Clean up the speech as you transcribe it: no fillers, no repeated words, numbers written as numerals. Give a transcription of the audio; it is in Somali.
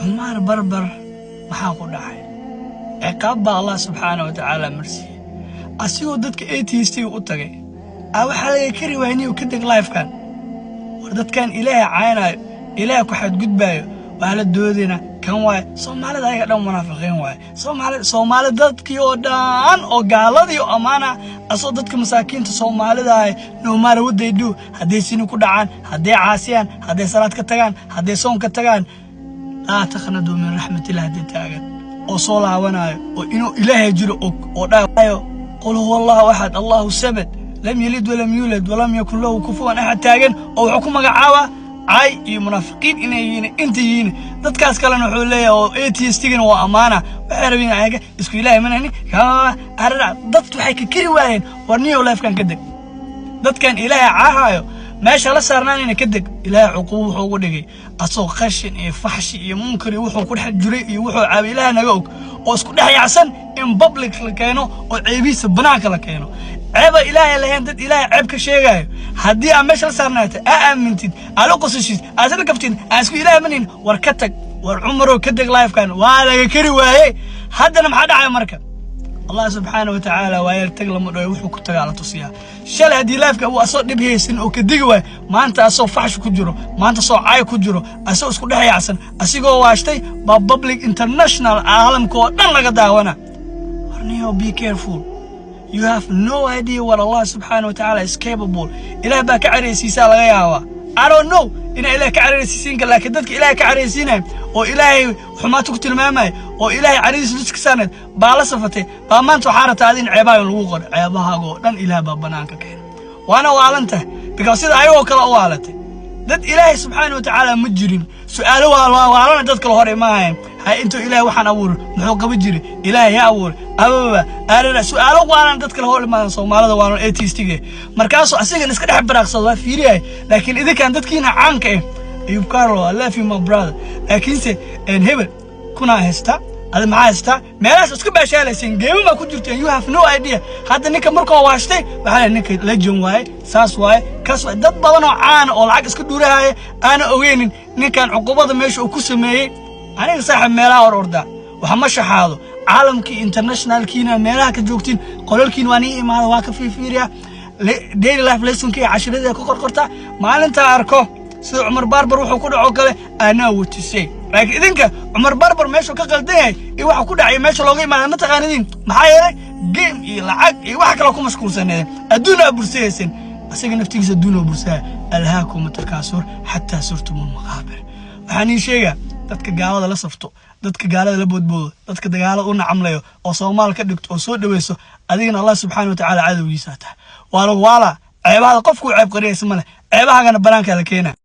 عمر بربر محاقو داعي عقاب الله سبحانه وتعالى مرسي أسيو ددك ATST وقتغي أو حالي كري ويني وكدك لايف كان وردت كان إلهي عاينا إلهي كحد قد بايو وهلا الدودينا كان واي صومالي دايقا دو منافقين واي صومالي دادك يودان أو قالدي أو أمانا أصو دادك مساكين تصومالي داي نو مارا ود يدو هدي سينو كدعان هدي عاسيان هدي صلاة كتغان هدي صوم كتغان لا تخندوا من رحمة الله هدي تاغان أو صولها ونايو وإنو إلهي جلو أو دايو قل هو الله أحد الله الصمد لم يلد ولم يولد ولم يكن له كفوا أحد تاغن أو حكومة عاوة عاي منافقين إنيين إنتيين dadkaas kalena wuxuu leeyahay oo ATST-gana waa amaana waxay rabeen ayaga isku ilaahay manani ka arada dad waxay ka kiri waayeen warniyo life-kan ka deg dadkan ilaahay caahayo meesha la saarnaanina ka deg ilaahay xuquuq wuxuu ugu dhigay asoo qashin iyo faxshi iyo munkar wuxuu ku dhex jiray iyo wuxuu caab ilaahay naga og oo isku dhex yaacsan in public la keeno oo ceebiisa banaanka la keeno عيب إلهي لهين دد إلهي عيب كشيء هدي عمش لسرناته أأمنتين على قصصيش أزل كفتين أسكو إلهي منين وركتك ورعمره كدك لايف كان وعلى كري وهي هذا أنا محد على مركب الله سبحانه وتعالى ويرتق لما يروح كتك على تصيا شل هدي لايف كان وأصوات به سن وكدقوه ما أنت أصو فحش كجرو ما أنت أصو عاي كجرو أصو اسكو ده يعسن أسيقو واشتي بابليك انترناشنال عالم كو نلا قداونا ورنيو be careful. You have no idea what Allah subhanahu wa ta'ala is capable. إله باك عريسيسا لغاياوا. I don't know. إن إله كعريسيسين كلا كدتك إله كعريسينه أو إله حماتك تلمامه أو إله عريس لسك سند بالا صفته فما أنتو حارة هذين عباية الوغر عباها جو لن إله بابنانك كين وأنا وعلنته because إذا أيوه كلا وعلته دد إله سبحانه وتعالى مجرم سؤاله الله وعلنا ددك الهوري معهم هاي أنتو إله وحنا أول محوق بجري إله يا أول أبا أنا سؤاله وعلنا ددك الهوري معهم صومالي ده وعلنا ATST مركزه أسيق نسكت حب رقصة فيري لكن إذا كان ددك هنا عنك يبكروا الله في my brother لكن سه إنهبل كنا هستا هذا معاه هستا مالاش اسكت باشياء لسين جيم ما كنت جرتين you have no idea هذا نك مركو واشتي بحال نك لجون واي ساس واي كاس واي دد بدن عان oo lacag iska duurahay ana ogeenin ninkan cuqubada meesha uu ku sameeyay aniga saaxib meelaha ororda waxa ma shaxaado caalamkii international kiina meelaha ka joogtiin qolalkiin waan iimaada waa ka fiiriya daily life lesson-kii casharada ku qorqorta maalinta arko sida Umar Barbar wuxuu ku dhaco kale ana wutisay laakiin idinka Umar Barbar meesha ka qaldan yahay iyo waxa ku dhacay meesha looga imaado ma taqaanidin maxaa yeelay game iyo lacag iyo wax kale ku mashquulsaneen adduuna bursaysan asiga naftigiisa adduuna bursaa alhaakum takaasur hatta surtumul maqabir waxaan sheega dadka gaalada la safto dadka gaalada la boodboodo dadka dagaalada u nacamlayo oo Soomaal ka dhigto oo soo dhaweeyso adigana Allah subhanahu wa ta'ala cadawgiisa taa wala ceebaha qofku ceeb qariyay isma leh ceebahagana banaanka la keenaa